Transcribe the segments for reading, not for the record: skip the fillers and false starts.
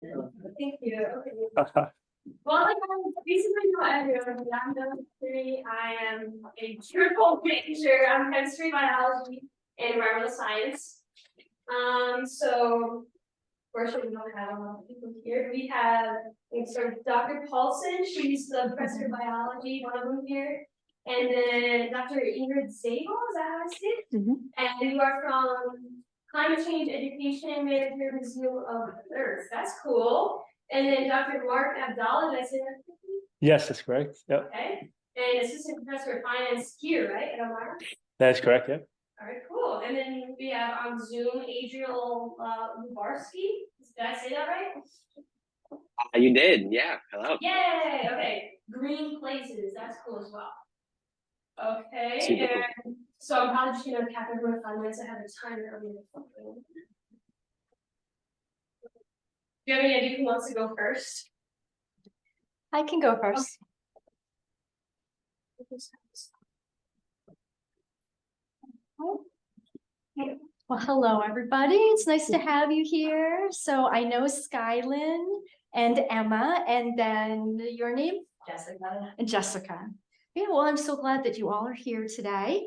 Thank you. Okay. Well, like I basically know everyone. I'm number three. I am a triple major. I'm chemistry, biology, and environmental science. So fortunately, we don't have a lot of people here. We have Dr. Paulson. She's the professor of biology, one of them here. And then Dr. Ingrid Zabel, is that how I say it? And you are from Climate Change Education Manager, Museum of Earth. That's cool. And then Dr. Mark Abdallah, did I say that correctly? Yes, that's correct. Yep. Okay. And Assistant Professor of Finance here, right, at Elmira? That's correct. Yep. All right, cool. And then we have on Zoom Adriel Lubarsky. Did I say that right? You did, yeah. Hello. Yay! Okay. Green places. That's cool as well. Okay. Super cool. And so I'm probably just gonna cap everyone 5 minutes ahead of time. Do you have any idea who wants to go first? I can go first. Well, hello, everybody. It's nice to have you here. So I know Skylin and Emma, and then your name? Jessica. And Jessica. Yeah, well, I'm so glad that you all are here today.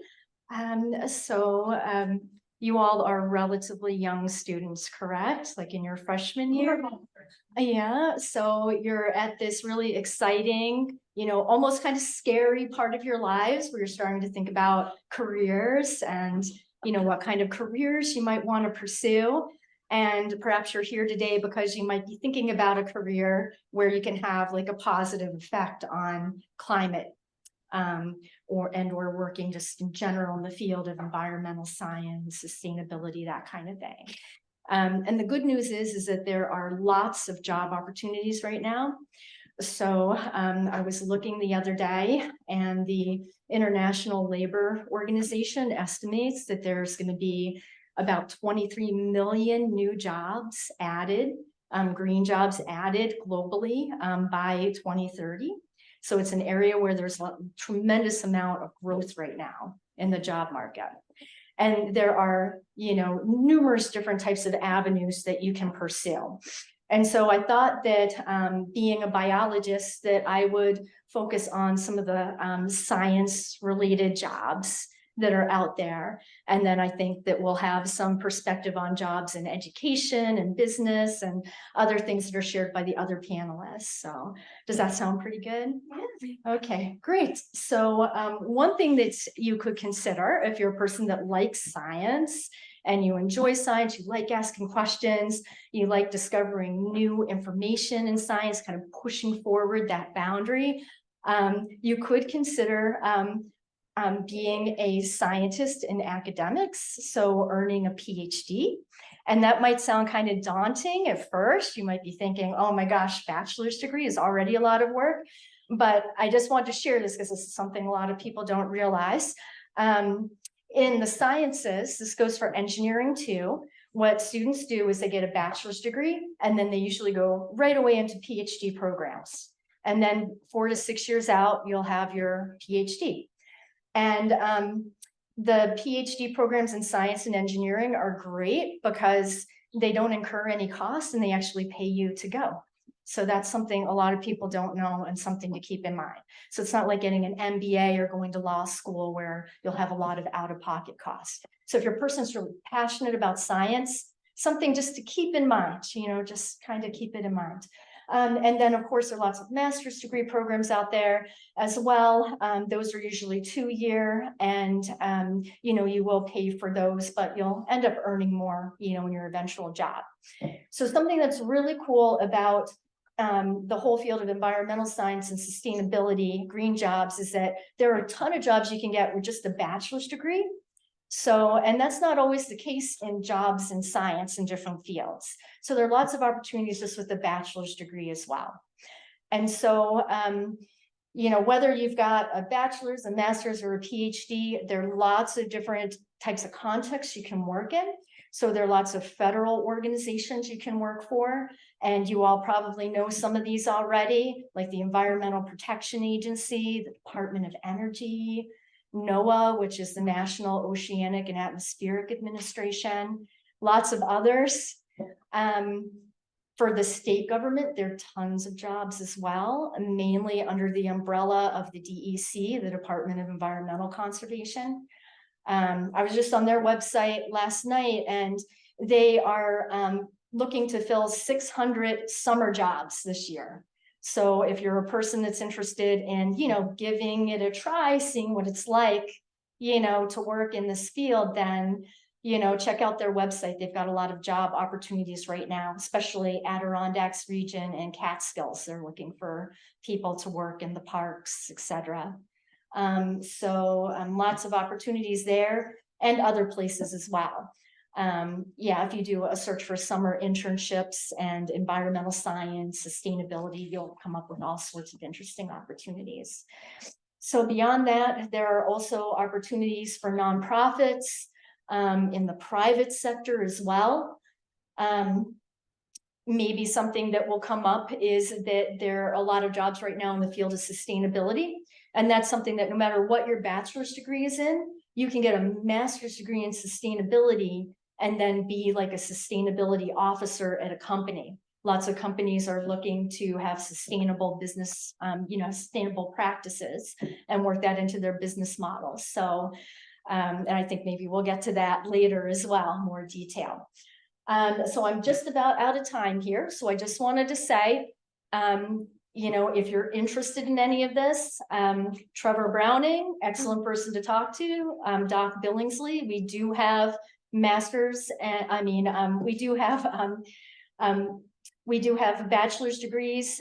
You all are relatively young students, correct? Like in your freshman year? Yeah, so you're at this really exciting, almost kind of scary part of your lives where you're starting to think about careers and, what kind of careers you might want to pursue. And perhaps you're here today because you might be thinking about a career where you can have like a positive effect on climate or working just in general in the field of environmental science, sustainability, that kind of thing. And the good news is that there are lots of job opportunities right now. So I was looking the other day, and the International Labor Organization estimates that there's going to be about 23 million new jobs added, green jobs added globally by 2030. So it's an area where there's a tremendous amount of growth right now in the job market. And there are, numerous different types of avenues that you can pursue. And so I thought that being a biologist, that I would focus on some of the science-related jobs that are out there. And then I think that we'll have some perspective on jobs in education and business and other things that are shared by the other panelists. So does that sound pretty good? Okay, great. So one thing that you could consider if you're a person that likes science and you enjoy science, you like asking questions, you like discovering new information in science, kind of pushing forward that boundary, you could consider being a scientist in academics, so earning a PhD. And that might sound kind of daunting at first. You might be thinking, oh my gosh, bachelor's degree is already a lot of work. But I just want to share this because this is something a lot of people don't realize. In the sciences, this goes for engineering too. What students do is they get a bachelor's degree, and then they usually go right away into PhD programs. And then 4 to 6 years out, you'll have your PhD. And the PhD programs in science and engineering are great because they don't incur any costs and they actually pay you to go. So that's something a lot of people don't know and something to keep in mind. So it's not like getting an MBA or going to law school where you'll have a lot of out-of-pocket costs. So if your person's really passionate about science, something just to keep in mind, just kind of keep it in mind. And then, of course, there are lots of master's degree programs out there as well. Those are usually 2-year, and you will pay for those, but you'll end up earning more, in your eventual job. So something that's really cool about the whole field of environmental science and sustainability, green jobs, is that there are a ton of jobs you can get with just a bachelor's degree. So, and that's not always the case in jobs in science in different fields. So there are lots of opportunities just with a bachelor's degree as well. And so, whether you've got a bachelor's, a master's, or a PhD, there are lots of different types of contexts you can work in. So there are lots of federal organizations you can work for, and you all probably know some of these already, like the Environmental Protection Agency, the Department of Energy, NOAA, which is the National Oceanic and Atmospheric Administration, lots of others. For the state government, there are tons of jobs as well, mainly under the umbrella of the DEC, the Department of Environmental Conservation. I was just on their website last night, and they are looking to fill 600 summer jobs this year. So if you're a person that's interested in, giving it a try, seeing what it's like, to work in this field, then check out their website. They've got a lot of job opportunities right now, especially Adirondacks region and Catskills. They're looking for people to work in the parks, etc. Lots of opportunities there and other places as well. If you do a search for summer internships and environmental science, sustainability, you'll come up with all sorts of interesting opportunities. So beyond that, there are also opportunities for nonprofits, in the private sector as well. Maybe something that will come up is that there are a lot of jobs right now in the field of sustainability. And that's something that no matter what your bachelor's degree is in, you can get a master's degree in sustainability and then be like a sustainability officer at a company. Lots of companies are looking to have sustainable business, sustainable practices and work that into their business models. So, and I think maybe we'll get to that later as well, more detail. So I'm just about out of time here. So I just wanted to say, if you're interested in any of this, Trevor Browning, excellent person to talk to. Doc Billingsley, we do have masters, and we do have bachelor's degrees,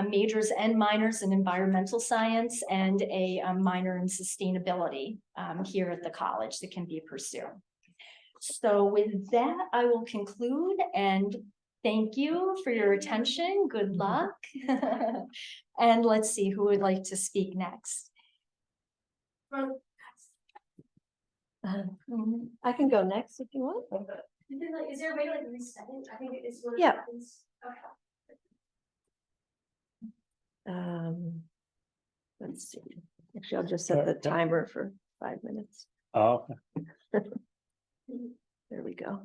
majors and minors in environmental science, and a minor in sustainability here at the college that can be pursued. So with that, I will conclude and thank you for your attention. Good luck. And let's see who would like to speak next. I can go next if you want. Is there a way to reset it? I think it is. Yeah. Okay. Let's see. Actually, I'll just set the timer for 5 minutes. Oh, There we go.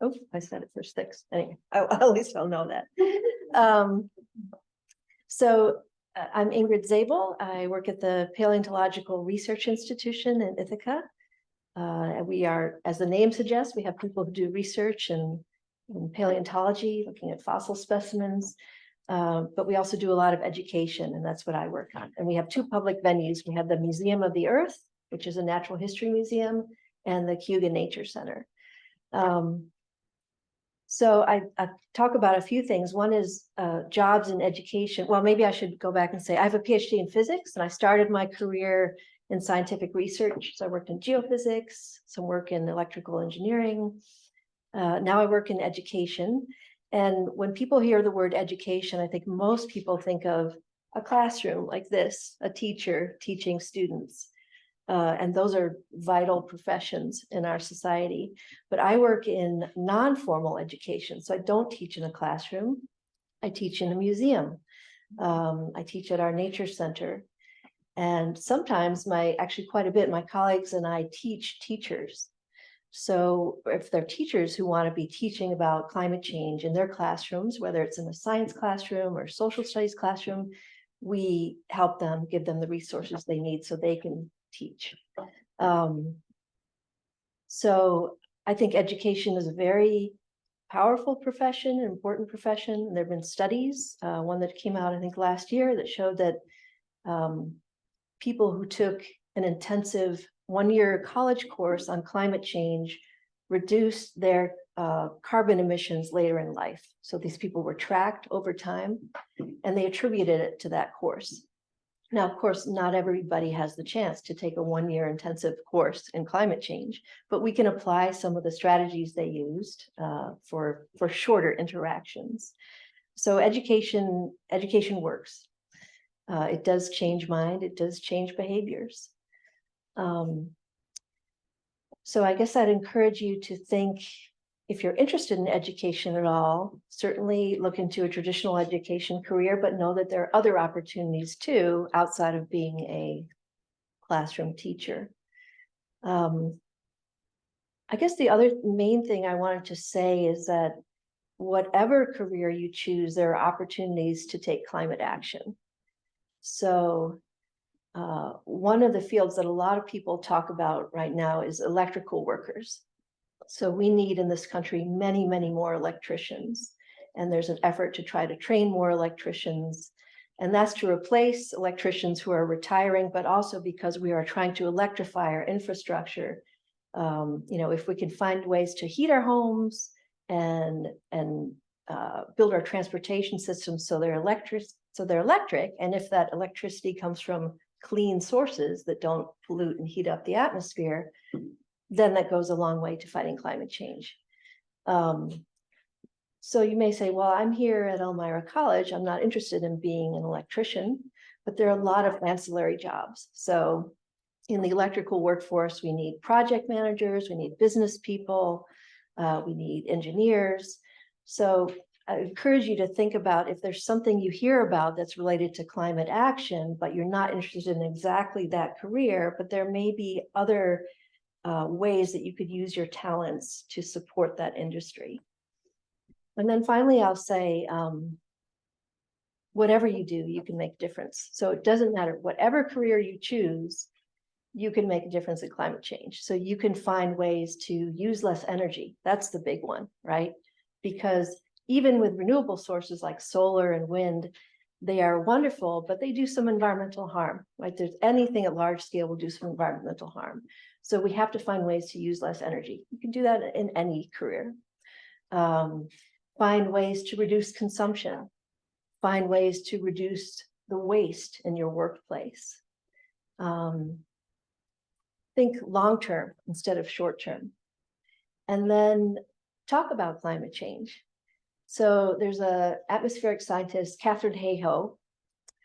Oh, I set it for 6. Anyway, at least I'll know that. I'm Ingrid Zabel. I work at the Paleontological Research Institution in Ithaca. And we are, as the name suggests, we have people who do research in paleontology, looking at fossil specimens. But we also do a lot of education, and that's what I work on. And we have 2 public venues. We have the Museum of the Earth, which is a natural history museum, and the Cayuga Nature Center. So I talk about a few things. One is jobs in education. Well, maybe I should go back and say I have a PhD in physics, and I started my career in scientific research. So I worked in geophysics, some work in electrical engineering. Now I work in education. And when people hear the word education, I think most people think of a classroom like this, a teacher teaching students. And those are vital professions in our society. But I work in non-formal education. So I don't teach in a classroom. I teach in a museum. I teach at our nature center. And sometimes actually quite a bit, my colleagues and I teach teachers. So if they're teachers who want to be teaching about climate change in their classrooms, whether it's in a science classroom or social studies classroom, we help them, give them the resources they need so they can teach. So I think education is a very powerful profession, an important profession. There have been studies, one that came out, I think, last year that showed that people who took an intensive 1-year college course on climate change reduced their carbon emissions later in life. So these people were tracked over time, and they attributed it to that course. Now, of course, not everybody has the chance to take a 1-year intensive course in climate change, but we can apply some of the strategies they used for shorter interactions. So education works. It does change mind, it does change behaviors. So I guess I'd encourage you to think, if you're interested in education at all, certainly look into a traditional education career, but know that there are other opportunities too, outside of being a classroom teacher. I guess the other main thing I wanted to say is that whatever career you choose, there are opportunities to take climate action. So one of the fields that a lot of people talk about right now is electrical workers. So we need in this country many, many more electricians. And there's an effort to try to train more electricians. And that's to replace electricians who are retiring, but also because we are trying to electrify our infrastructure. If we can find ways to heat our homes and build our transportation systems so they're electric, and if that electricity comes from clean sources that don't pollute and heat up the atmosphere, then that goes a long way to fighting climate change. So you may say, well, I'm here at Elmira College. I'm not interested in being an electrician, but there are a lot of ancillary jobs. So in the electrical workforce, we need project managers, we need business people, we need engineers. So I encourage you to think about if there's something you hear about that's related to climate action, but you're not interested in exactly that career, but there may be other ways that you could use your talents to support that industry. And then finally, I'll say, whatever you do, you can make a difference. So it doesn't matter, whatever career you choose, you can make a difference in climate change. So you can find ways to use less energy. That's the big one, right? Because even with renewable sources like solar and wind, they are wonderful, but they do some environmental harm, right? There's anything at large scale will do some environmental harm. So we have to find ways to use less energy. You can do that in any career. Find ways to reduce consumption. Find ways to reduce the waste in your workplace. Think long-term instead of short-term. And then talk about climate change. So there's an atmospheric scientist, Catherine Hayhoe,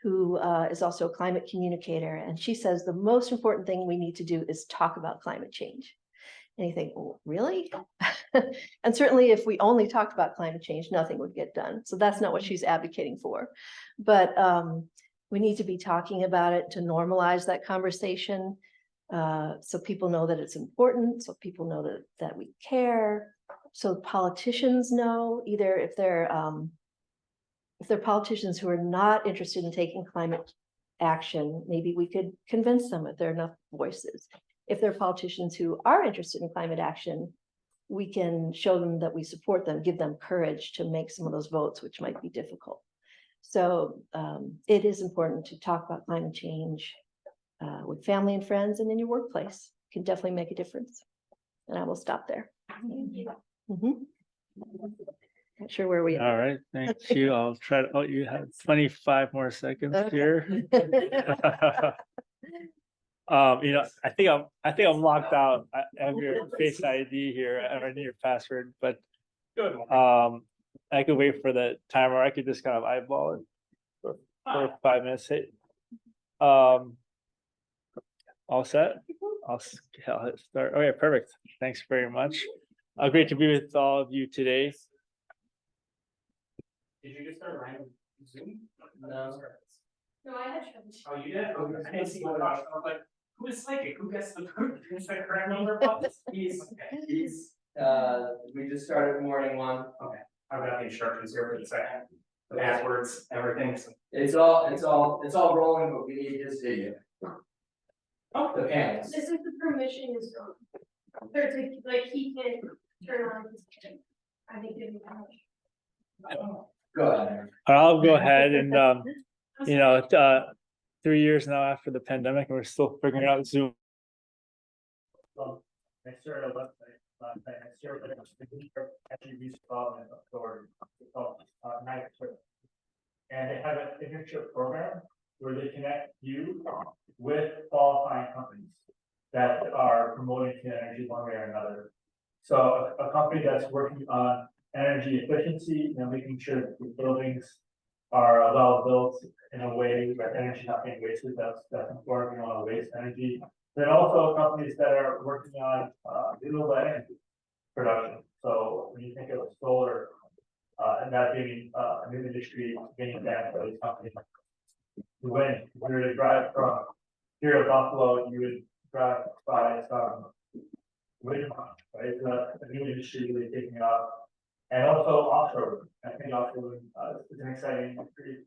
who is also a climate communicator. And she says the most important thing we need to do is talk about climate change. And you think, oh, really? And certainly if we only talked about climate change, nothing would get done. So that's not what she's advocating for. But we need to be talking about it to normalize that conversation. So people know that it's important, so people know that we care, so politicians know, either if they're politicians who are not interested in taking climate action, maybe we could convince them if there are enough voices. If there are politicians who are interested in climate action, we can show them that we support them, give them courage to make some of those votes, which might be difficult. So it is important to talk about climate change with family and friends and in your workplace. It can definitely make a difference. And I will stop there. Not sure where we are. All right, thank you. I'll try to, oh, you have 25 more seconds here. I think I'm locked out. I have your face ID here. I need your password, but I could wait for the timer. I could just kind of eyeball it for 5 minutes. Hey, all set? I'll hit start. Okay, perfect. Thanks very much. Great to be with all of you today. Did you just start running Zoom? No, I had trouble. Oh, you did? Okay. I didn't see what I was like, who is psychic? Who gets the correct number of bucks? He's we just started morning one. Okay. I've got the instructions here for the second. The passwords, everything. It's all rolling, but we need his video. Oh, The panels. This is the permission is gone. There's like he can turn on his thing. I think it would Go ahead. I'll go ahead and 3 years now after the pandemic, and we're still figuring out Zoom. I started a website last night. I started attributes development authority. It's called NICE. And they have an internship program where they connect you with qualifying companies that are promoting clean energy one way or another. So a company that's working on energy efficiency, making sure that the buildings are well built in a way where energy not being wasted. That's important. We don't want to waste energy. Then also companies that are working on renewable energy production. So when you think of solar, and that being a new industry being advanced by these companies, when you were to drive from here to Buffalo, you would drive by some wind farm, right? It's a new industry really taking off. And also offshore, I think offshore is an exciting industry,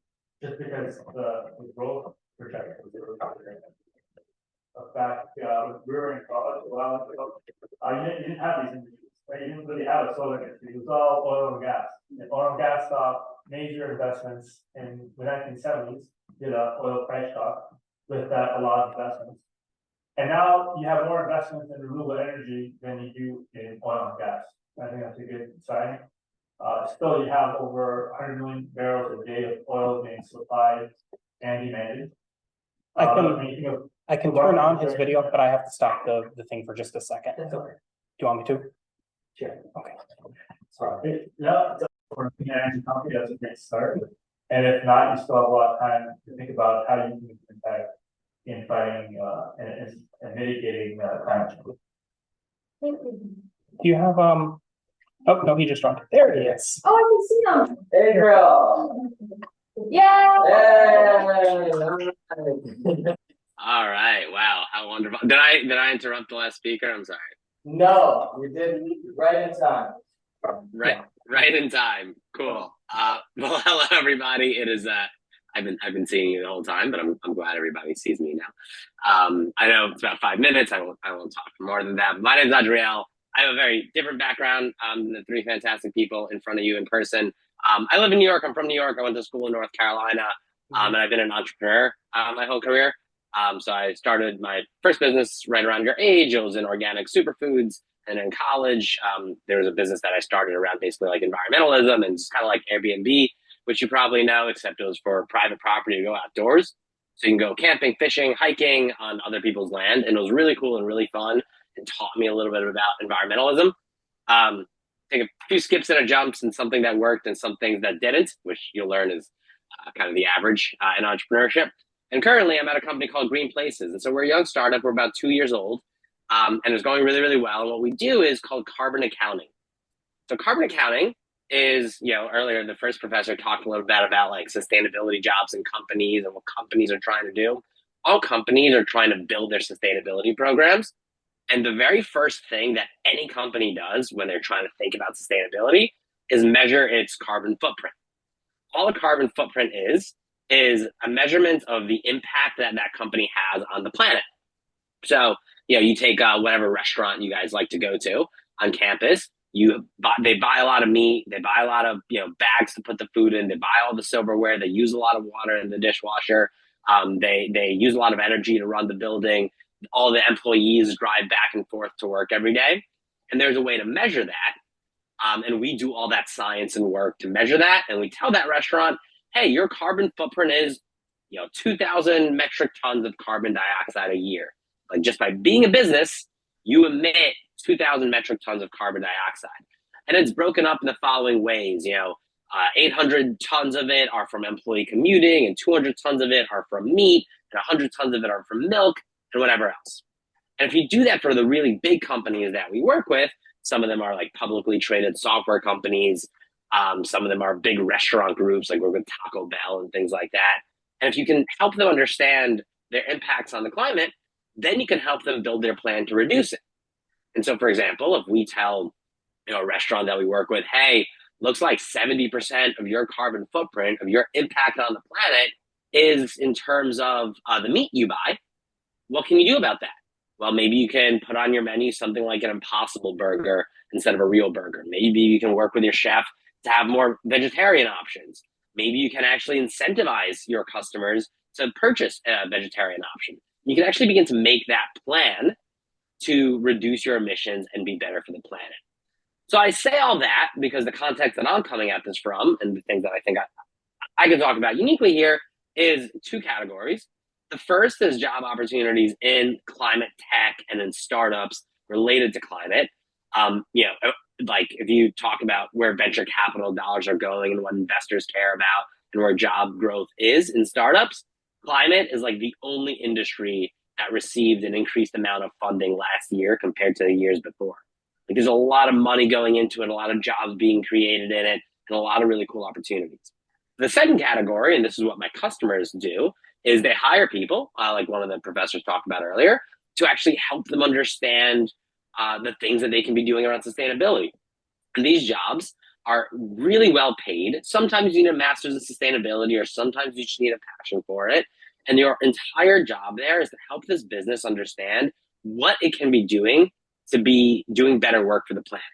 just because the growth projections are really good. In fact, we were in college a while ago, you didn't have these industries, right? You didn't really have a solar industry, it was all oil and gas. And oil and gas saw major investments in the 1970s, did a oil price shock with that, a lot of investments. And now you have more investments in renewable energy than you do in oil and gas. I think that's a good sign. Still, you have over 100 million barrels a day of oil being supplied and demanded. I can turn on his video, but I have to stop the thing for just a second. Do you want me to? Sure. Okay. Sorry. Yeah, for an energy company, that's a great start. And if not, you still have a lot of time to think about how you can impact in fighting and mitigating climate change. Do you have oh no, he just dropped it. There he is. Oh, I can see them. Hey, girl. Yeah. All right. Wow. How wonderful. Did I interrupt the last speaker? I'm sorry. No, you did right in time. Right in time. Cool. Well, hello everybody. It is I've been seeing you the whole time, but I'm glad everybody sees me now. I know it's about 5 minutes. I won't talk for more than that. My name is Adriel. I have a very different background than the three fantastic people in front of you in person. I live in New York. I'm from New York. I went to school in North Carolina, and I've been an entrepreneur my whole career. So I started my first business right around your age. It was in organic superfoods. And in college, there was a business that I started around basically like environmentalism and it's kind of like Airbnb, which you probably know, except it was for private property to go outdoors. So you can go camping, fishing, hiking on other people's land. And it was really cool and really fun and taught me a little bit about environmentalism. Take a few skips and a jumps and something that worked and some things that didn't, which you'll learn is kind of the average in entrepreneurship. And currently I'm at a company called Green Places. And so we're a young startup. We're about 2 years old. And it's going really, really well. And what we do is called carbon accounting. So carbon accounting is, earlier the first professor talked a little bit about like sustainability jobs in companies and what companies are trying to do. All companies are trying to build their sustainability programs. And the very first thing that any company does when they're trying to think about sustainability is measure its carbon footprint. All a carbon footprint is a measurement of the impact that that company has on the planet. So, you take whatever restaurant you guys like to go to on campus. They buy a lot of meat. They buy a lot of bags to put the food in. They buy all the silverware. They use a lot of water in the dishwasher. They use a lot of energy to run the building. All the employees drive back and forth to work every day. And there's a way to measure that. And we do all that science and work to measure that. And we tell that restaurant, hey, your carbon footprint is 2,000 metric tons of carbon dioxide a year. Like just by being a business, you emit 2,000 metric tons of carbon dioxide. And it's broken up in the following ways. 800 tons of it are from employee commuting, and 200 tons of it are from meat, and 100 tons of it are from milk, and whatever else. And if you do that for the really big companies that we work with, some of them are like publicly traded software companies. Some of them are big restaurant groups, like we're with Taco Bell and things like that. And if you can help them understand their impacts on the climate, then you can help them build their plan to reduce it. And so, for example, if we tell a restaurant that we work with, hey, looks like 70% of your carbon footprint, of your impact on the planet is in terms of the meat you buy, what can you do about that? Well, maybe you can put on your menu something like an Impossible burger instead of a real burger. Maybe you can work with your chef to have more vegetarian options. Maybe you can actually incentivize your customers to purchase a vegetarian option. You can actually begin to make that plan to reduce your emissions and be better for the planet. So I say all that because the context that I'm coming at this from and the things that I think I can talk about uniquely here is two categories. The first is job opportunities in climate tech and in startups related to climate. Like if you talk about where venture capital dollars are going and what investors care about and where job growth is in startups, climate is like the only industry that received an increased amount of funding last year compared to the years before. Like there's a lot of money going into it, a lot of jobs being created in it, and a lot of really cool opportunities. The second category, and this is what my customers do, is they hire people, like one of the professors talked about earlier, to actually help them understand the things that they can be doing around sustainability. And these jobs are really well paid. Sometimes you need a master's in sustainability, or sometimes you just need a passion for it. And your entire job there is to help this business understand what it can be doing to be doing better work for the planet.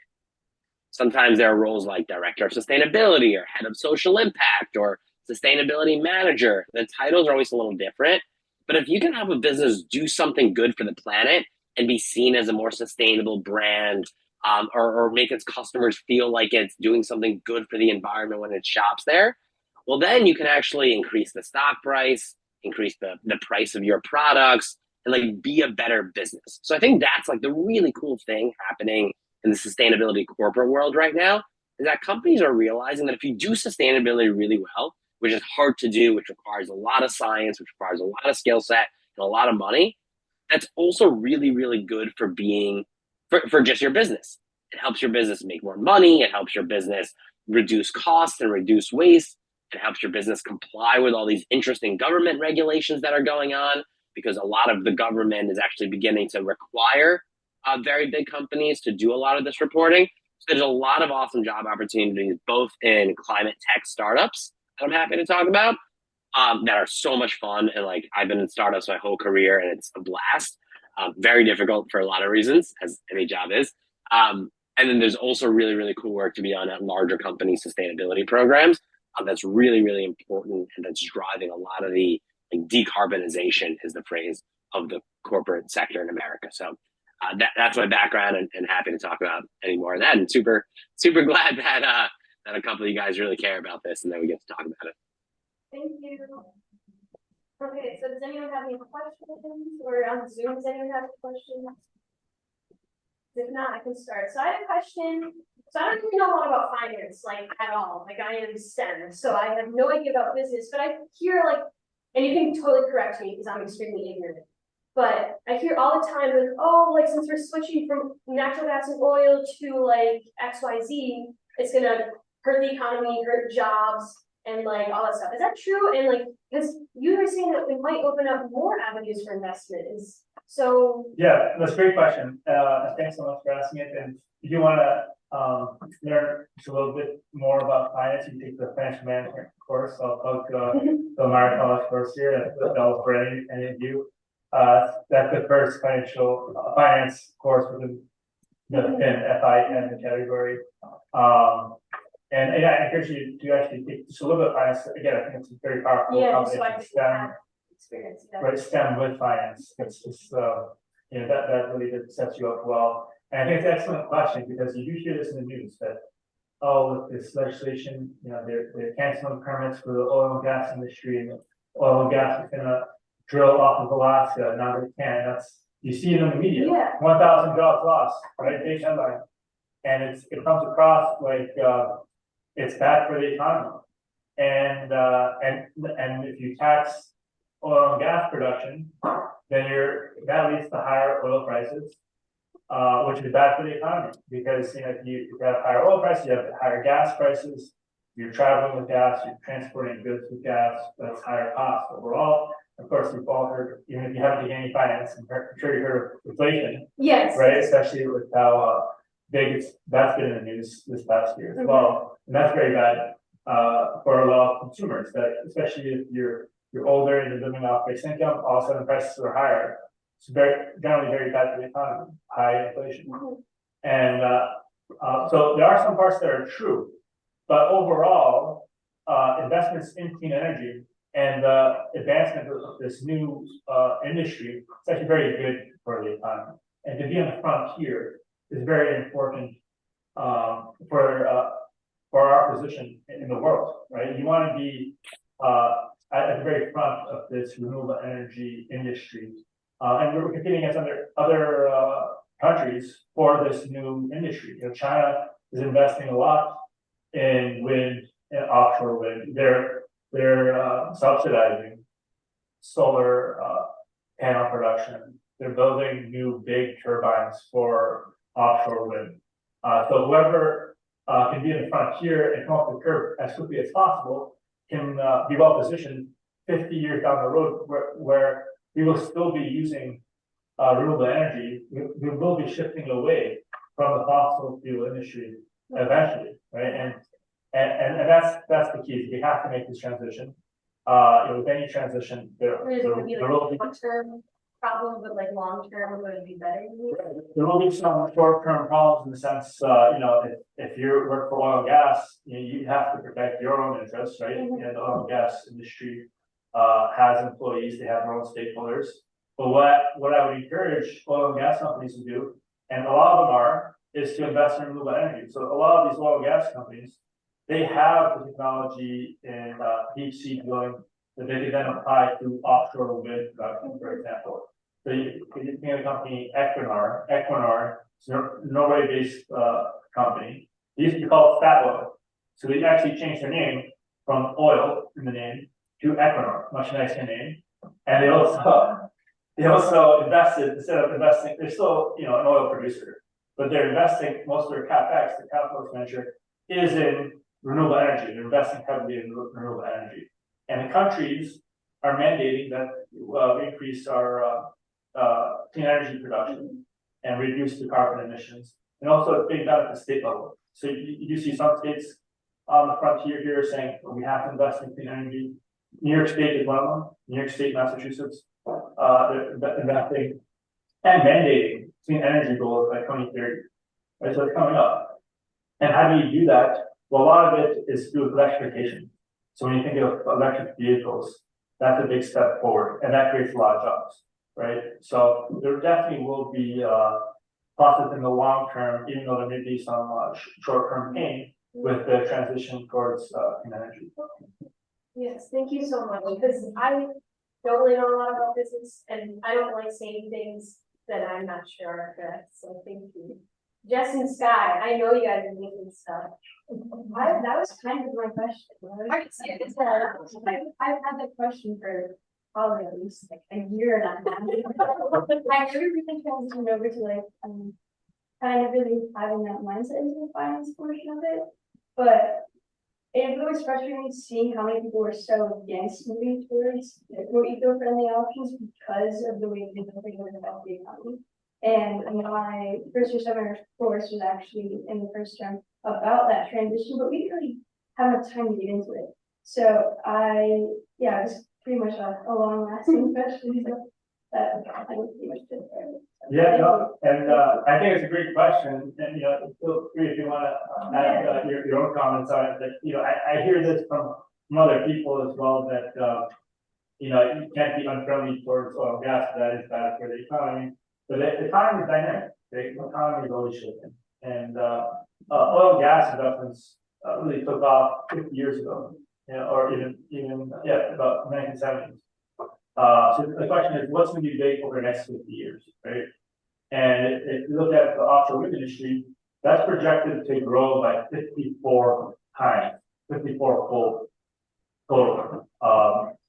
Sometimes there are roles like director of sustainability or head of social impact or sustainability manager. The titles are always a little different. But if you can help a business do something good for the planet and be seen as a more sustainable brand, or make its customers feel like it's doing something good for the environment when it shops there, well, then you can actually increase the stock price, increase the price of your products, and like be a better business. So I think that's like the really cool thing happening in the sustainability corporate world right now, is that companies are realizing that if you do sustainability really well, which is hard to do, which requires a lot of science, which requires a lot of skill set and a lot of money, that's also really, really good for being, for just your business. It helps your business make more money. It helps your business reduce costs and reduce waste. It helps your business comply with all these interesting government regulations that are going on, because a lot of the government is actually beginning to require very big companies to do a lot of this reporting. So there's a lot of awesome job opportunities, both in climate tech startups that I'm happy to talk about, that are so much fun. And like, I've been in startups my whole career and it's a blast. Very difficult for a lot of reasons, as any job is. And then there's also really, really cool work to be done at larger company sustainability programs. That's really, really important. And that's driving a lot of the like, decarbonization is the phrase of the corporate sector in America. So that's my background, and happy to talk about any more of that. And super, super glad that a couple of you guys really care about this and that we get to talk about it. Thank you. Okay, so does anyone have any questions, or on Zoom, does anyone have questions? If not, I can start. So I have a question. So I don't really know a lot about finance, like at all. Like I am STEM, so I have no idea about business, but I hear like, and you can totally correct me because I'm extremely ignorant, but I hear all the time like, oh, like since we're switching from natural gas and oil to like XYZ, it's gonna hurt the economy, hurt jobs, and like all that stuff. Is that true? And like, because you were saying that we might open up more avenues for investment. Is so? Yeah, that's a great question. Thanks so much for asking it. And if you want to learn just a little bit more about finance, you take the financial management course. I'll plug the Elmira College course here. That's available for any of you. That's the first finance course within the FIN category. And yeah, I encourage you to actually take just a little bit of finance. Again, I think it's a very powerful combination. STEM, experience. right? STEM with finance. It's just that really sets you up well. And I think it's an excellent question, because you do hear this in the news that, oh, with this legislation, they're canceling permits for the oil and gas industry, and oil and gas is gonna drill off of Alaska. Now they can. You see it in the media. Yeah. 1,000 jobs lost, right? Big headline. And it comes across like it's bad for the economy. And if you tax oil and gas production, then that leads to higher oil prices, which is bad for the economy, because if you have higher oil prices, you have higher gas prices. You're traveling with gas, you're transporting goods with gas. That's higher cost overall. Of course, we've all heard, even if you haven't taken any finance, I'm sure you heard of inflation. Yes. Right, especially with how big that's been in the news this past year as well, and that's very bad for a lot of consumers. That especially if you're older and you're living off fixed income, all of a sudden prices are higher. It's generally very bad for the economy, high inflation. And so there are some parts that are true, but overall, investments in clean energy and the advancement of this new industry is actually very good for the economy. And to be on the frontier is very important for our position in the world, right? You want to be at the very front of this renewable energy industry. And we're competing against other countries for this new industry. China is investing a lot in wind and offshore wind. They're subsidizing solar panel production. They're building new big turbines for offshore wind. So whoever can be in the frontier and come up the curve as quickly as possible can be well positioned 50 years down the road, where we will still be using renewable energy. We will be shifting away from the fossil fuel industry eventually, right? And that's the key, is we have to make this transition. With any transition, there will be long-term problem, but like long-term, would it be better? there will be some short-term problems in the sense, if you work for oil and gas, you have to protect your own interests, right? And the oil and gas industry has employees, they have their own stakeholders. But what I would encourage oil and gas companies to do, and a lot of them are, is to invest in renewable energy. So a lot of these oil and gas companies, they have the technology in deep sea drilling that they can then apply to offshore wind production, for example. So you can think of the company Equinor, it's a Norway-based company. They used to be called Statoil. So they actually changed their name from oil in the name to Equinor, much nicer name. And they also invested, instead of investing, they're still an oil producer, but they're investing most of their capex, the capital expenditure, is in renewable energy. They're investing heavily in renewable energy. And the countries are mandating that we increase our clean energy production and reduce the carbon emissions. And also it's being done at the state level. So you see some states on the frontier here saying we have to invest in clean energy. New York State is one of them. New York State, Massachusetts, they're investing and mandating clean energy goals by 2030. Right, so it's coming up. And how do you do that? Well, a lot of it is through electrification. So when you think of electric vehicles, that's a big step forward, and that creates a lot of jobs, right? So there definitely will be process in the long term, even though there may be some short-term pain with the transition towards clean energy. Yes, thank you so much, because I don't really know a lot about business, and I don't like saying things that I'm not sure are correct, so thank you. Jess and Sky, I know you guys are making stuff. That was kind of my question. I've had that question for probably at least like a year and a half. I really transitioned over to like kind of really having that mindset into the finance portion of it, but it was frustrating seeing how many people were so against moving towards more eco-friendly options because of the way they were about the economy. And my first year summer course was actually in the first term about that transition, but we didn't really have enough time to get into it. So it was pretty much a long lasting question. So that I would pretty much did there. Yeah, no, and I think it's a great question, and feel free if you want to add your own comments on it. But I hear this from other people as well that you can't be unfriendly towards oil and gas. That is bad for the economy. But the economy is dynamic. The economy is always shifting, and oil and gas investments really took off 50 years ago, or even about 1970s. So the question is, what's going to be big over the next 50 years, right? And if you look at the offshore wind industry, that's projected to grow by 54 times, 54-fold total,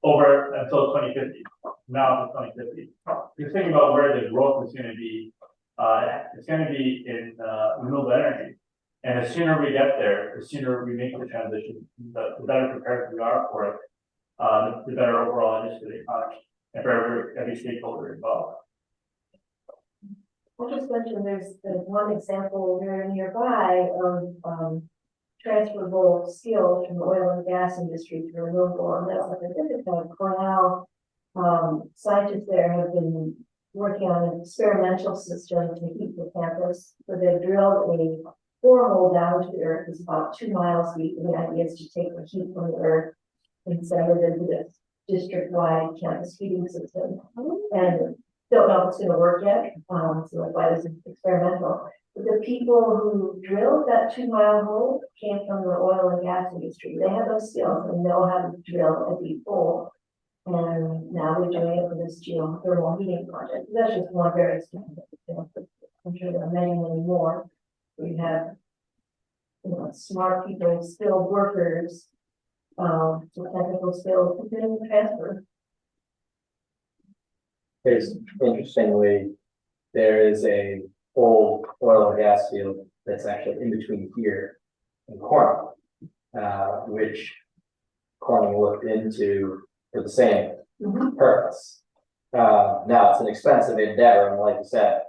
over until 2050. Now to 2050. You're thinking about where the growth is going to be. It's going to be in renewable energy, and the sooner we get there, the sooner we make the transition, the better prepared we are for it. The better overall it is for the economy and for every stakeholder involved. I'll just mention there's one example very nearby of transferable skills from the oil and gas industry to renewable, and that's like a different Cornell. Scientists there have been working on an experimental system to heat the campus. So they've drilled a borehole down to the earth. It's about 2 miles deep, and the idea is to take the heat from the earth and send it into this district-wide campus heating system. And don't know if it's going to work yet, so that's why this is experimental. But the people who drilled that 2 mile hole came from the oil and gas industry. They have those skills and know how to drill a deep hole. And now they're doing it for this geothermal heating project. That's just one very example. I'm sure there are many, many more. We have smart people, skilled workers, technical skills who can transfer. There's interestingly, there is a old oil and gas field that's actually in between here and Cornell, which Cornell looked into for the same purpose. Now it's an expensive endeavor, and like you said,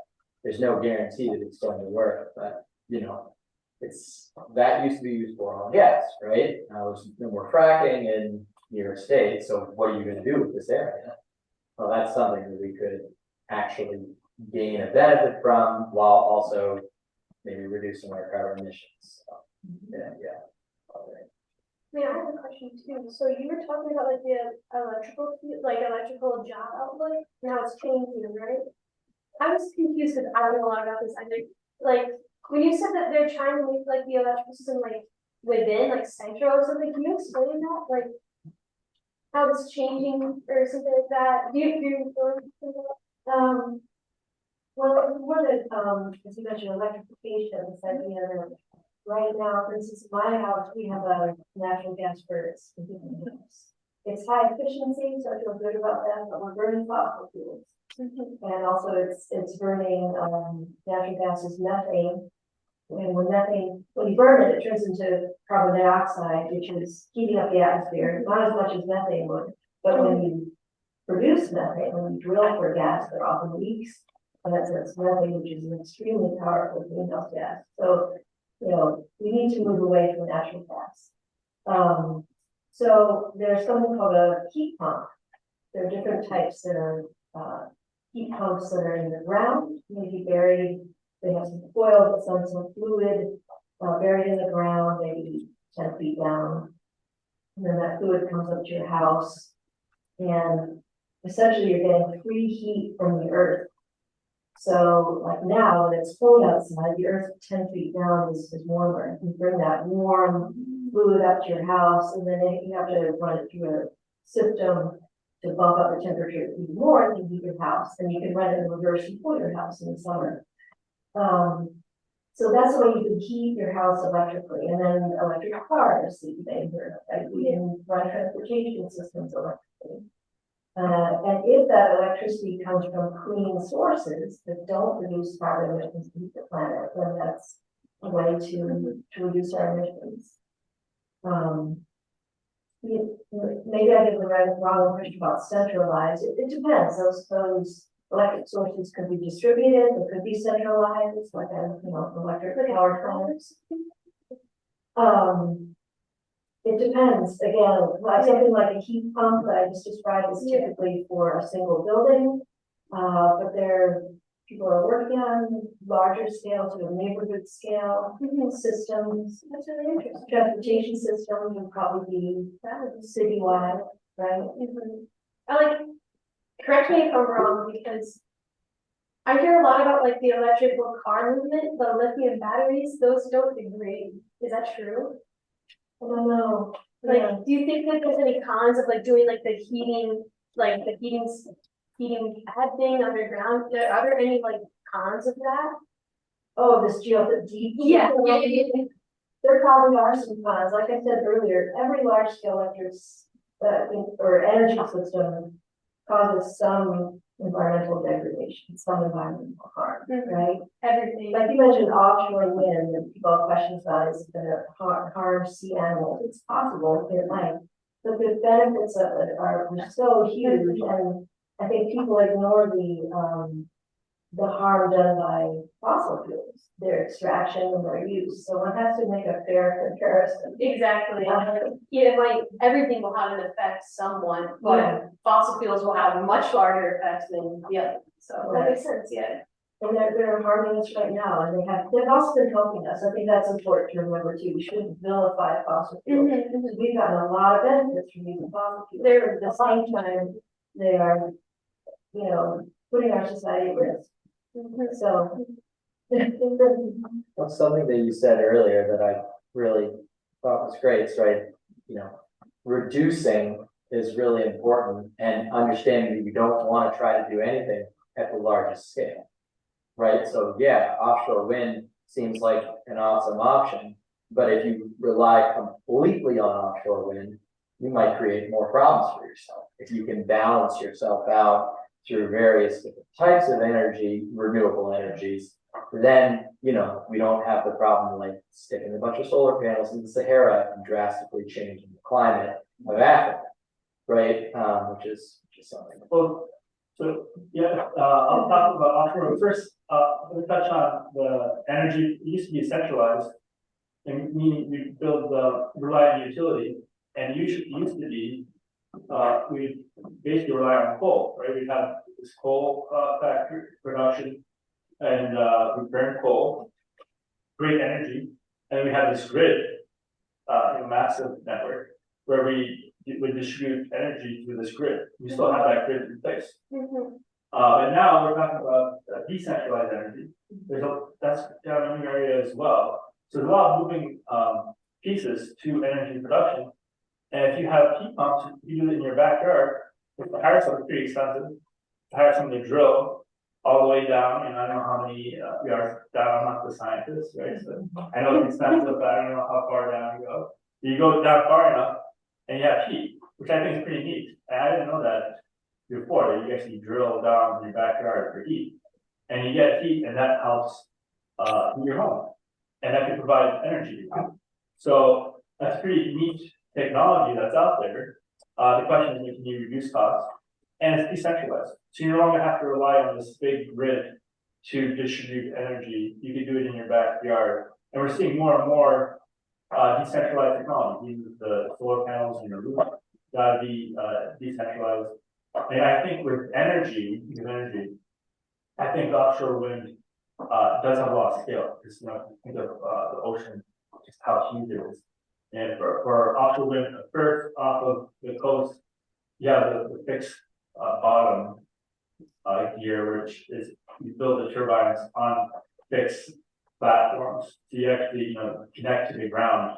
there's no guarantee that it's going to work, but that used to be used for oil and gas, right? There's no more fracking in New York State, so what are you gonna do with this area? Well, that's something that we could actually gain a benefit from while also maybe reducing our carbon emissions. So, yeah. I mean, I have a question too. So you were talking about like the electrical job outlook, and how it's changing, right? I was confused because I don't know a lot about this. I think, like, when you said that they're trying to make like the electrical system like within, like central or something, can you explain that? Like, how it's changing or something like that? Do you Well, more than, as you mentioned, electrification, it's like, you know, right now, for instance, in my house, we have a natural gas furnace. It's high efficiency, so I feel good about that, but we're burning fossil fuels. And also it's burning, natural gas is methane. And when you burn it, it turns into carbon dioxide, which is heating up the atmosphere, not as much as methane would. But when you produce methane, when you drill for gas, there are often leaks. And that's methane, which is an extremely powerful greenhouse gas. So, you know, we need to move away from natural gas. So there's something called a heat pump. There are different types that are heat pumps that are in the ground, maybe buried. They have some coil, some fluid buried in the ground, maybe 10 feet down. And then that fluid comes up to your house. And essentially you're getting free heat from the earth. So like now when it's cold outside, the earth 10 feet down is warmer. You bring that warm fluid up to your house, and then you have to run it through a system to bump up the temperature even more to heat your house. And you can run it in reverse and cool your house in the summer. So that's the way you can heat your house electrically. And then electric cars, that you may hear, like we can run transportation systems electrically. And if that electricity comes from clean sources that don't produce carbon emissions to heat the planet, then that's a way to reduce our emissions. Maybe I get the wrong impression about centralized. It depends. Those electric sources could be distributed, they could be centralized, like a electric power plants. It depends. Again, like something like a heat pump that I just described is typically for a single building. But people are working on larger scale to a neighborhood scale systems. That's really interesting. Transportation systems would probably be citywide, right? Correct me if I'm wrong, because I hear a lot about like the electrical car movement, but lithium batteries, those don't degrade. Is that true? I don't know. Like, do you think that there's any cons of like doing like the heating pad thing underground? Are there any like cons of that? Oh, this deep. Yeah. There probably are some cons. Like I said earlier, every large scale electric or energy system causes some environmental degradation, some environmental harm, right? Everything. Like you mentioned offshore wind, and people have questions about is it going to harm sea animals? It's possible it might, but the benefits of it are so huge, and I think people ignore the harm done by fossil fuels, their extraction and their use. So one has to make a fair comparison. Exactly. Everything will have an effect somewhat, but fossil fuels will have much larger effects than the other. So that makes sense, yeah. And they're harming us right now, and they've also been helping us. I think that's important to remember too. We shouldn't vilify fossil fuels. We've gotten a lot of benefits from using fossil fuels. They're at the same time they are, putting our society at risk. So Well, something that you said earlier that I really thought was great, is right, reducing is really important, and understanding that you don't want to try to do anything at the largest scale, right? So yeah, offshore wind seems like an awesome option, but if you rely completely on offshore wind, you might create more problems for yourself. If you can balance yourself out through various different types of energy, renewable energies, then, we don't have the problem like sticking a bunch of solar panels in the Sahara and drastically changing the climate of Africa, right? Which is something. Well, so yeah, I'll talk about offshore. First, let me touch on the energy. It used to be centralized, and meaning we rely on utility, and used to be, we basically rely on coal, right? We have this coal, factory production, and, we burn coal, great energy, and we have this grid, massive network, where we distribute energy through this grid. We still have that grid in place. And now we're talking about decentralized energy. That's down in your area as well. So there's a lot of moving pieces to energy production. And if you have heat pumps, you do it in your backyard. If to hire someone, it's pretty expensive. To hire someone to drill all the way down, and I don't know how many yards down. I'm not the scientist, right? So I know it's expensive, but I don't know how far down you go. You go down far enough, and you have heat, which I think is pretty neat. And I didn't know that before, that you actually drill down in your backyard for heat, and you get heat, and that helps your home, and that can provide energy. So that's pretty neat technology that's out there. The question is, can you reduce costs? And it's decentralized, so you no longer have to rely on this big grid to distribute energy. You can do it in your backyard, and we're seeing more and more decentralized technology. The solar panels in your roof gotta be decentralized. And I think with energy, I think offshore wind does have a lot of scale. Because think of the ocean, just how huge it is. And for offshore wind, first off of the coast, you have the fixed bottom gear, which is you build the turbines on fixed platforms. So you actually connect to the ground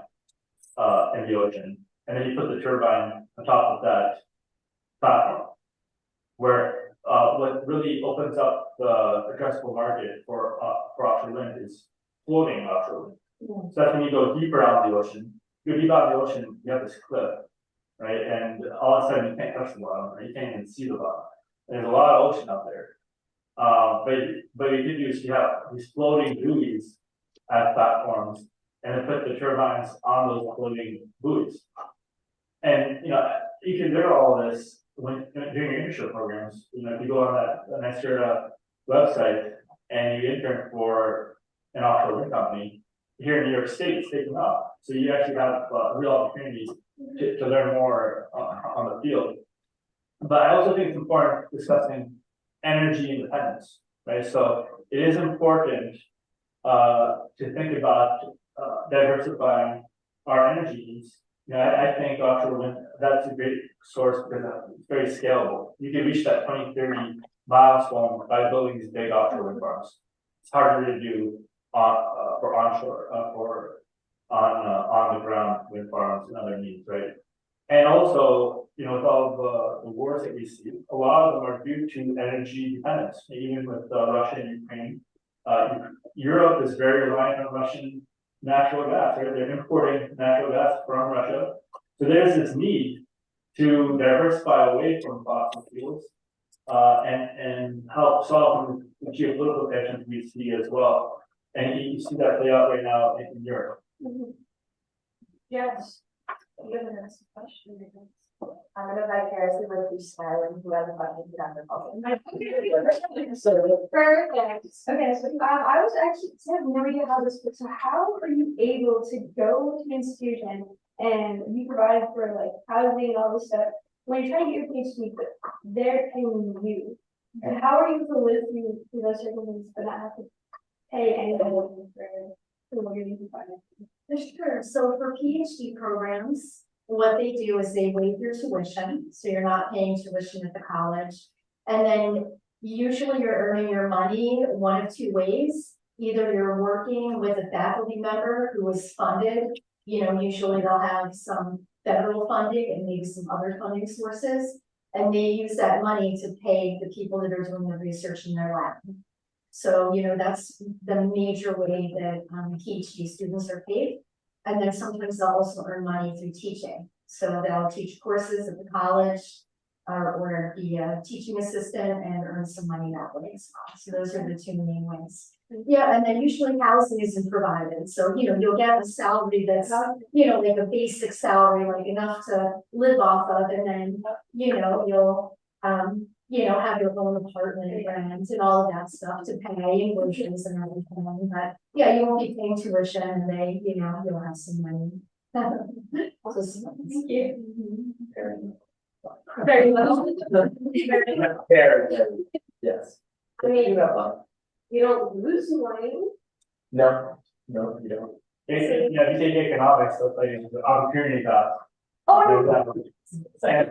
in the ocean, and then you put the turbine on top of that platform. Where what really opens up the addressable market for offshore wind is floating offshore wind. So that's when you go deeper out in the ocean. You go deep out in the ocean, you have this cliff, right? And all of a sudden you can't touch the bottom, right? You can't even see the bottom. And there's a lot of ocean out there. But you could use, you have these floating buoys as platforms, and then put the turbines on those floating buoys. And you can do all this when doing your internship programs. If you go on that NYSERDA website and you intern for an offshore wind company here in New York State, it's taking off. So you actually have real opportunities to learn more on the field. But I also think it's important discussing energy independence, right? So it is important to think about diversifying our energy needs. I think offshore wind, that's a great source because it's very scalable. You can reach that 2030 milestone by building these big offshore wind farms. It's harder to do for onshore, on the ground wind farms and other needs, right? And also, with all the wars that we see, a lot of them are due to energy dependence. Even with Russia and Ukraine, Europe is very reliant on Russian natural gas, right? They're importing natural gas from Russia. So there's this need to diversify away from fossil fuels and help solve the geopolitical tensions we see as well. And you see that play out right now in Europe. Yes. You have a question. I'm gonna vicariously live through Skyrim, who has a budget to have the Perfect. Okay, so I was actually have no idea how this works. So how are you able to go to an institution and you provide for like housing and all this stuff when you're trying to get your PhD, but they're paying you? And how are you able to live through those circumstances but not have to pay anything for what you're using financing? Sure. So for PhD programs, what they do is they waive your tuition, so you're not paying tuition at the college. And then usually you're earning your money one of two ways. Either you're working with a faculty member who is funded, usually they'll have some federal funding and maybe some other funding sources, and they use that money to pay the people that are doing the research in their lab. So, that's the major way that PhD students are paid. And then sometimes they'll also earn money through teaching. So they'll teach courses at the college or be a teaching assistant and earn some money that way as well. So those are the two main ways. Yeah, and then usually housing isn't provided. So, you'll get a salary that's, like a basic salary, like enough to live off of. And then, you'll you know, have your own apartment and rent and all of that stuff to pay and groceries and everything, but yeah, you won't be paying tuition and they, you know, you'll have some money. Very little. Very little. Yes. I mean, you don't lose money. No, you don't. Yeah, if you take economics, that's like the opportunity cost. Oh, And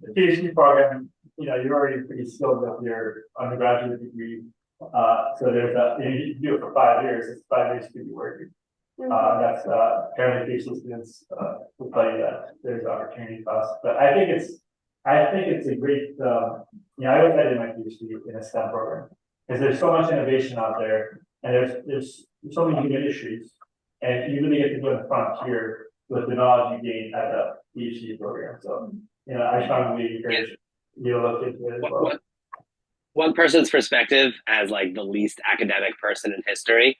the PhD program, you know, you're already pretty skilled with your undergraduate degree. So there's that, you do it for 5 years, it's 5 years to be working. That's apparently PhD students will tell you that there's opportunity cost, but I think it's a great, you know, I wish I did my PhD in a STEM program. Because there's so much innovation out there and there's so many good issues. And you really get to go in the frontier with the knowledge you gain at the PhD program. So, you know, I strongly encourage you to look into it as well. One person's perspective as like the least academic person in history,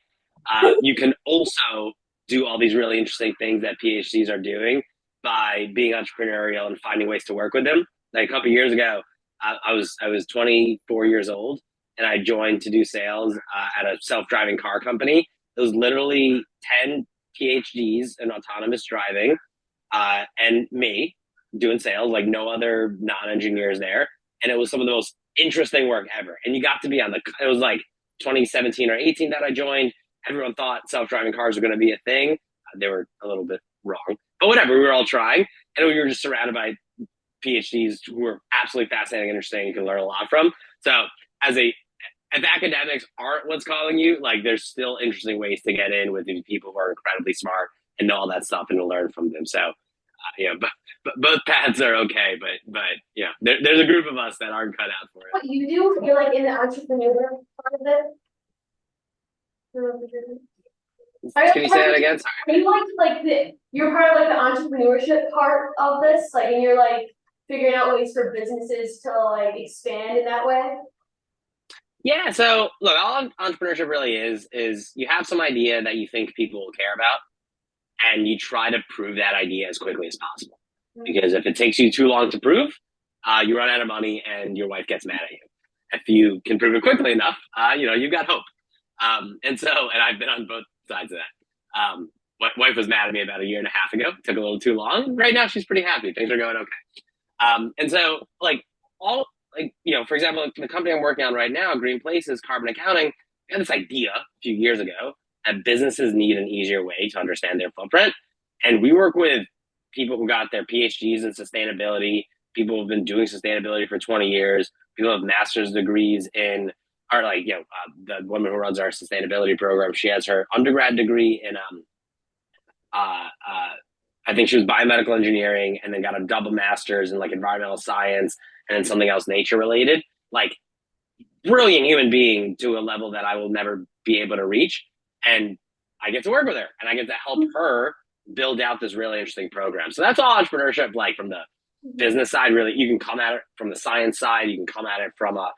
you can also do all these really interesting things that PhDs are doing by being entrepreneurial and finding ways to work with them. Like a couple of years ago, I was 24 years old and I joined to do sales at a self-driving car company. It was literally 10 PhDs in autonomous driving and me doing sales, like no other non-engineers there. And it was some of the most interesting work ever. And you got to be on it was like 2017 or 18 that I joined. Everyone thought self-driving cars were going to be a thing. They were a little bit wrong, but whatever, we were all trying. And we were just surrounded by PhDs who were absolutely fascinating and interesting. You can learn a lot from. So if academics aren't what's calling you, like there's still interesting ways to get in with these people who are incredibly smart and know all that stuff and to learn from them. So, but both paths are okay. But yeah, there's a group of us that aren't cut out for it. what you do, you're like in the entrepreneur part of it. Can you say that again? Sorry. Are you like you're part of like the entrepreneurship part of this, like, and you're like figuring out ways for businesses to like expand in that way? Yeah, so look, all entrepreneurship really is you have some idea that you think people will care about, and you try to prove that idea as quickly as possible. Because if it takes you too long to prove, you run out of money and your wife gets mad at you. If you can prove it quickly enough, you've got hope. And I've been on both sides of that. My wife was mad at me about a year and a half ago. It took a little too long. Right now, she's pretty happy. Things are going okay. For example, the company I'm working on right now, Green Places Carbon Accounting, we had this idea a few years ago that businesses need an easier way to understand their footprint. And we work with people who got their PhDs in sustainability, people who've been doing sustainability for 20 years, people who have master's degrees in, the woman who runs our sustainability program, she has her undergrad degree in, I think she was biomedical engineering and then got a double master's in like environmental science and then something else nature related. Like brilliant human being to a level that I will never be able to reach. And I get to work with her and I get to help her build out this really interesting program. So that's all entrepreneurship, like from the business side, really. You can come at it from the science side. You can come at it from a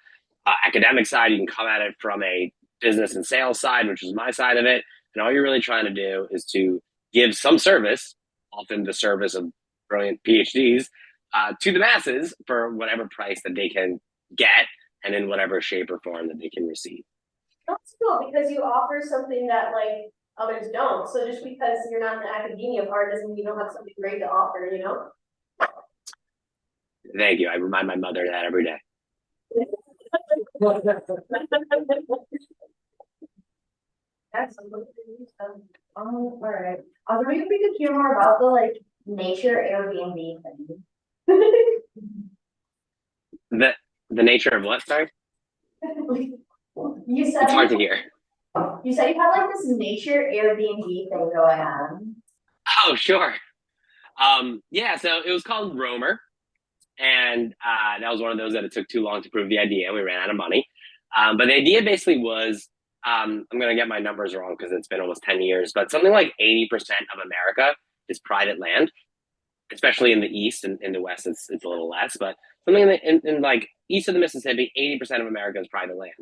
academic side. You can come at it from a business and sales side, which is my side of it. And all you're really trying to do is to give some service, often the service of brilliant PhDs, to the masses for whatever price that they can get and in whatever shape or form that they can receive. That's cool because you offer something that like others don't. So just because you're not in the academia part doesn't mean you don't have something great to offer, you know? Thank you. I remind my mother of that every day. All right. I was wondering if we could hear more about the like nature Airbnb thing. The nature of what, sorry? You said It's hard to hear. You said you had like this nature Airbnb thing going on. Oh, sure. Yeah, so it was called Roamer. And that was one of those that it took too long to prove the idea. We ran out of money. But the idea basically was, I'm going to get my numbers wrong because it's been almost 10 years, but something like 80% of America is private land, especially in the East. And in the West, it's a little less, but something in like east of the Mississippi, 80% of America is private land.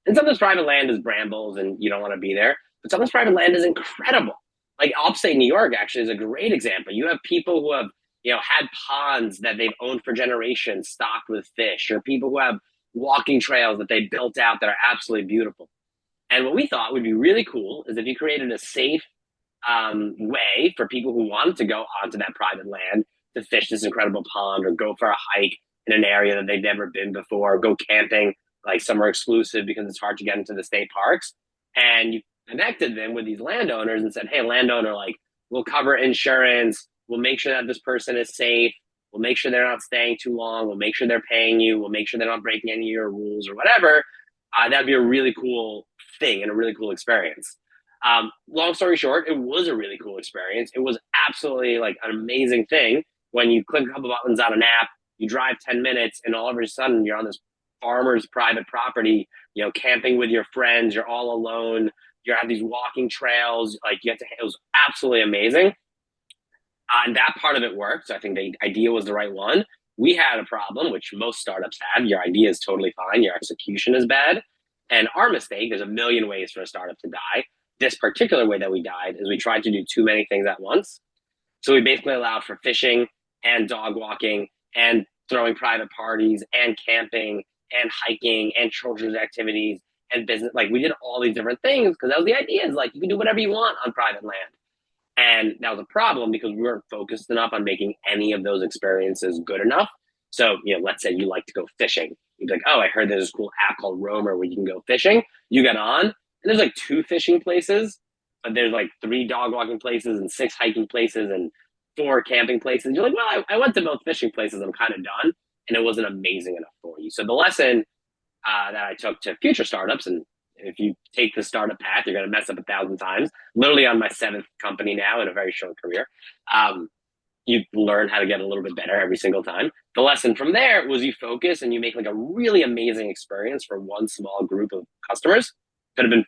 And some of this private land is brambles and you don't want to be there, but some of this private land is incredible. Like upstate New York actually is a great example. You have people who have, had ponds that they've owned for generations stocked with fish, or people who have walking trails that they built out that are absolutely beautiful. And what we thought would be really cool is if you created a safe way for people who wanted to go onto that private land to fish this incredible pond or go for a hike in an area that they've never been before, go camping like somewhere exclusive because it's hard to get into the state parks. And you connected them with these landowners and said, hey, landowner, like, we'll cover insurance, we'll make sure that this person is safe, we'll make sure they're not staying too long, we'll make sure they're paying you, we'll make sure they're not breaking any of your rules or whatever. That'd be a really cool thing and a really cool experience. Long story short, it was a really cool experience. It was absolutely like an amazing thing when you click a couple buttons on an app, you drive 10 minutes, and all of a sudden you're on this farmer's private property, you know, camping with your friends, you're all alone, you have these walking trails, like you get to, it was absolutely amazing. And that part of it worked. So I think the idea was the right one. We had a problem, which most startups have. Your idea is totally fine. Your execution is bad. And our mistake, there's a million ways for a startup to die. This particular way that we died is we tried to do too many things at once. So we basically allowed for fishing and dog walking and throwing private parties and camping and hiking and children's activities and business. Like, we did all these different things because that was the idea, is like you can do whatever you want on private land. And that was a problem because we weren't focused enough on making any of those experiences good enough. So, you know, let's say you like to go fishing. You'd be like, oh, I heard there's this cool app called Roamer where you can go fishing. You get on, and there's like 2 fishing places, but there's like 3 dog walking places and 6 hiking places and 4 camping places. You're like, well, I went to both fishing places. I'm kind of done. And it wasn't amazing enough for you. So the lesson that I took to future startups, and if you take the startup path, you're going to mess up 1,000 times. Literally on my 7th company now in a very short career. You learn how to get a little bit better every single time. The lesson from there was you focus and you make like a really amazing experience for one small group of customers. Could have been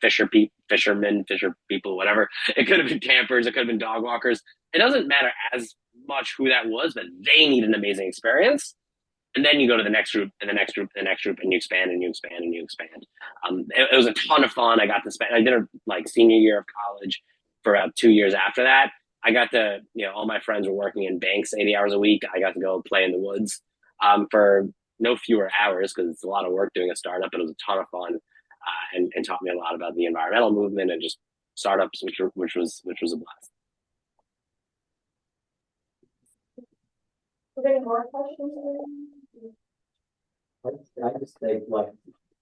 fishermen, fisher people, whatever. It could have been campers. It could have been dog walkers. It doesn't matter as much who that was, but they need an amazing experience. And then you go to the next group and the next group and the next group, and you expand and you expand and you expand. It was a ton of fun. I got to spend, I did a like senior year of college for about 2 years after that. I got to, you know, all my friends were working in banks 80 hours a week. I got to go play in the woods for no fewer hours because it's a lot of work doing a startup, but it was a ton of fun and taught me a lot about the environmental movement and just startups, which was a blast. Are there any more questions? I just think, like,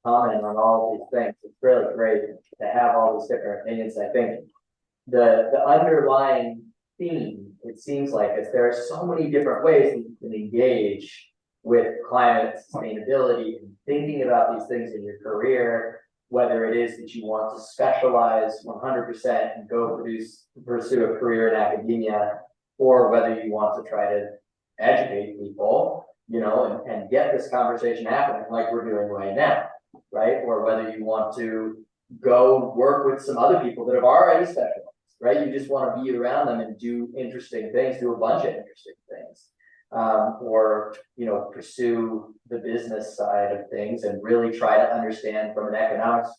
comment on all these things. It's really great to have all these different opinions. I think the underlying theme, it seems like, is there are so many different ways that you can engage with climate sustainability and thinking about these things in your career, whether it is that you want to specialize 100% and go pursue a career in academia, or whether you want to try to educate people, you know, and get this conversation happening like we're doing right now, right? Or whether you want to go work with some other people that have already specialized, right? You just want to be around them and do interesting things, do a bunch of interesting things. Or, you know, pursue the business side of things and really try to understand from an economics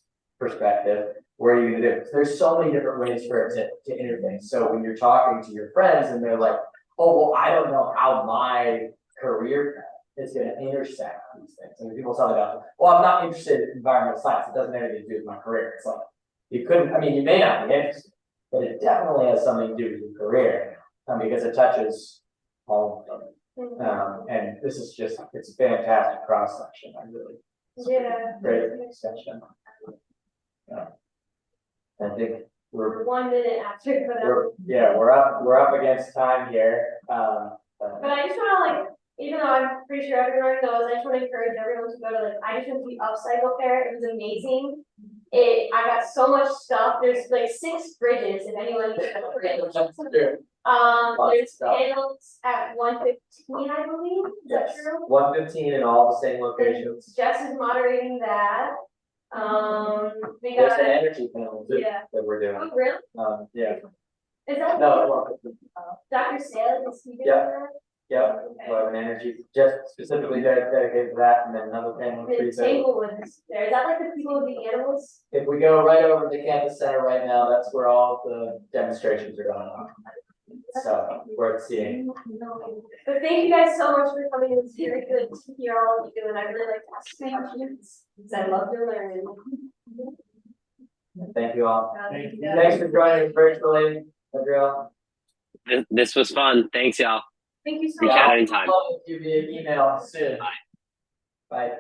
perspective where you're going to do. There's so many different ways for it to interface. So when you're talking to your friends and they're like, oh, well, I don't know how my career path is going to intersect these things. And people tell me about, well, I'm not interested in environmental science. It doesn't have anything to do with my career. It's like, you couldn't, I mean, you may not be interested, but it definitely has something to do with your career because it touches all of them. And this is just, it's a fantastic cross section. I really, great extension. I think we're 1 minute after, we're up against time here. but I just want to, like, even though I'm pretty sure everyone knows, I just want to encourage everyone to go to, like, I just went to the Upcycle Fair. It was amazing. I got so much stuff. There's like 6 bridges, if anyone there's panels at 1:15, I believe. Is that true? 1:15 in all the same locations. Jess is moderating that. We There's got an energy panel too yeah. that we're doing. Oh, really? Yeah. Is that No, Dr. Sale? Is he doing Yeah. that? yeah, we'll have an energy just specifically dedicated to that, and then another panel. The Tanglewood is there. Is that like the people with the animals? If we go right over to the campus center right now, that's where all the demonstrations are going on. So worth seeing. But thank you guys so much for coming. It's very good to hear all of you, and I really like to ask questions, because I love to learn. Thank you all. Thank you. Thanks for joining us virtually, Adriel. This was fun. Thanks, y'all. Thank you so Reach much. out anytime. I'll follow you via email soon. Bye. Bye.